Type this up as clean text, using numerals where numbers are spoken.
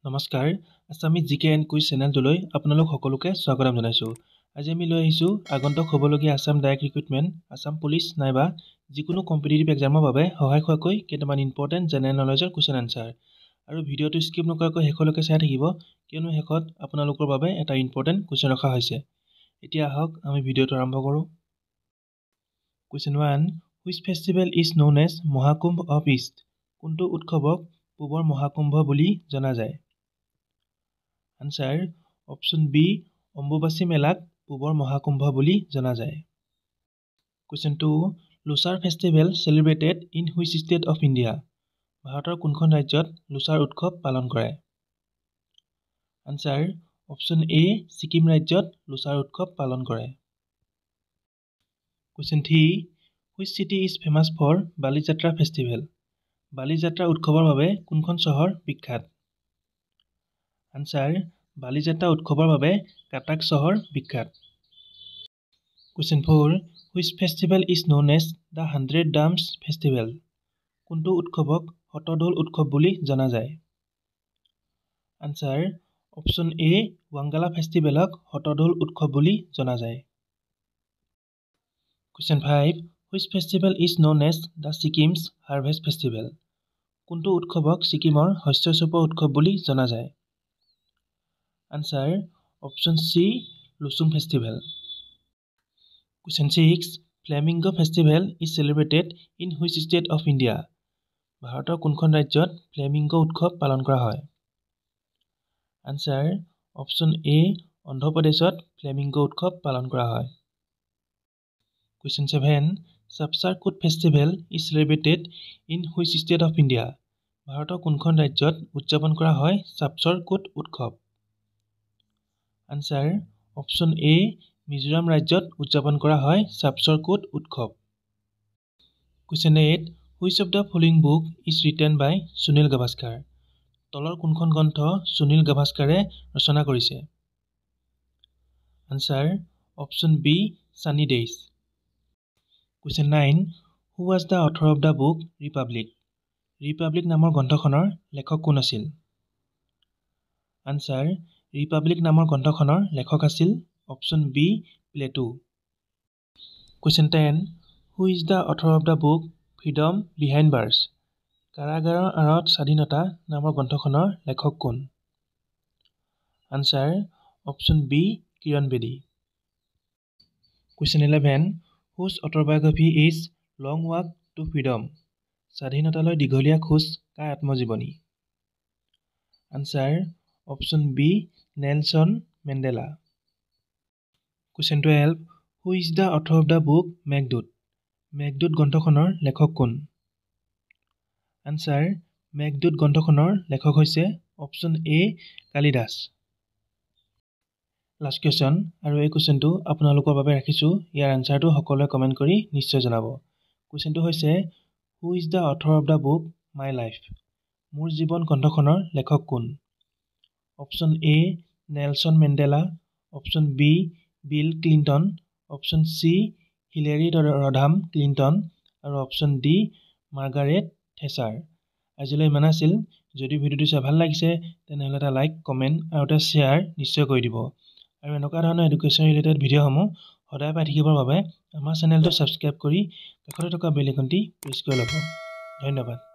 নমস্কাৰ আছামিজ জিকে and quiz চেনেলটোলৈ আপোনালোক সকলোকে স্বাগতম জনাইছোঁ। আজি আমি লৈ আহিছোঁ আগন্তুক হ'বলগীয়া Assam direct recruitment, Assam police নাইবা যিকোনো কম্পিটিটিভ এক্সামৰ বাবে সহায় হোৱাকৈ কেইটামান ইম্পৰ্টেণ্ট জেনেৰেল নলেজৰ কুৱেশ্যন আনচাৰ। আৰু ভিডিঅ'টো স্কিপ নকৰাকৈ শেষলৈকে চাই থাকিব, কিয়নো শেষত আপোনালোকৰ বাবে এটা ইম্পৰ্টেণ্ট কুৱেশ্যন ৰখা হৈছে। এতিয়া আহক আমি ভিডিঅ'টো আৰম্ভ কৰোঁ। Question 1, which festival is known as Mahakumbh of east? কোনটো উৎসৱক পূবৰ মহাকুম্ভ বুলি জনা যায়? আনসাৰ অপশ্যন বি, অম্বুবাচী মেলাক পূবৰ মহাকুম্ভ বুলি জনা যায়। Question 2, Losar festival celebrated in which state of India? ভাৰতৰ কোনখন ৰাজ্যত লোচাৰ উৎসৱ পালন কৰে? আনসাৰ অপশ্যন এ, ছিকিম ৰাজ্যত লোচাৰ উৎসৱ পালন কৰে। Question 3, which city is famous for Balijatra festival? Balijatra উৎসৱৰ বাবে কোনখন চহৰ বিখ্যাত? আনসাৰ বালিযাত্ৰা উৎসৱৰ বাবে কাটাক চহৰ বিখ্যাত। Question 4, which festival is known as the 100 drums festival? কোনটো উৎসৱক শতঢোল উৎসৱ বুলি জনা যায়? আনসাৰ অপশ্যন এ, ৱাংগালা ফেষ্টিভেলক শতঢোল উৎসৱ বুলি জনা যায়। Question 5, which festival is known as the Sikkim's harvest festival? কোনটো উৎসৱক ছিকিমৰ শস্য চপোৱা উৎসৱ বুলি জনা যায়? Answer option C, Losoong festival. Question 6, flamingo festival is celebrated in which state of India? ভাৰতৰ কোনখন ৰাজ্যত ফ্লেমিংগো উৎসৱ পালন কৰা হয়? আনসাৰ অপশ্যন এ, অন্ধ্ৰপ্ৰদেশত ফ্লেমিংগো উৎসৱ পালন কৰা হয়। কুৱেশ্যন 7, ছাপচাৰ কুট festival is celebrated in which state of India? ভাৰতৰ কোনখন ৰাজ্যত উদযাপন কৰা হয় ছাপচৰ কুট উৎসৱ? আনসাৰ অপশ্যন এ, মিজোৰাম ৰাজ্যত উদযাপন কৰা হয় ছাপচৰ কুট উৎসৱ। Question 8, which of the following book is written by Sunil Gavaskar? তলৰ কোনখন গ্ৰন্থ সুনীল গাভাস্কাৰে ৰচনা কৰিছে? Answer option B, Sunny Days. Question 9, who was the author of the book Republic? Republic নামৰ গ্ৰন্থখনৰ লেখক কোন আছিল? আনসাৰ ৰিপাব্লিক নামৰ গ্ৰন্থখনৰ লেখক আছিল option B, Plato. Question 10, who is the author of the book Freedom Behind Bars? কাৰাগাৰৰ আঁৰত স্বাধীনতা নামৰ গ্ৰন্থখনৰ লেখক কোন? আনসাৰ অপশ্যন বি, কিৰণ বেদী। Question 11, whose autobiography is Long Walk to Freedom? স্বাধীনতালৈ দীঘলীয়া খোজ কাৰ আত্মজীৱনী? Answer option B, Nelson Mandela. Question 12, who is the author of the book Meghdoot? Meghdoot গ্ৰন্থখনৰ লেখক কোন? আনসাৰ মেঘদূত গ্ৰন্থখনৰ লেখক হৈছে option A, Kalidas. Last question, আৰু এই কুৱেশ্যনটো আপোনালোকৰ বাবে ৰাখিছোঁ। ইয়াৰ আনচাৰটো সকলোৱে কমেণ্ট কৰি নিশ্চয় জনাব। কুৱেশ্যনটো হৈছে, who is the author of the book My Life? মোৰ জীৱন গ্ৰন্থখনৰ লেখক কোন? Option A, Nelson Mandela, option B, Bill Clinton, option C, Hillary Rodham Clinton, আৰু অপশ্যন ডি, মাৰ্গাৰেট থেচাৰ। আজিলৈ ইমান আছিল। যদি ভিডিঅ'টো চাই ভাল লাগিছে তেনেহ'লে এটা লাইক, কমেণ্ট আৰু এটা শ্বেয়াৰ নিশ্চয় কৰি দিব। আৰু এনেকুৱা ধৰণৰ এডুকেশ্যন ৰিলেটেড ভিডিঅ'সমূহ সদায় পাই থাকিবৰ বাবে আমাৰ চেনেলটো ছাবস্ক্ৰাইব কৰি কাষতে থকা বেল আইকনটি প্ৰেছ কৰি ল'ব। ধন্যবাদ।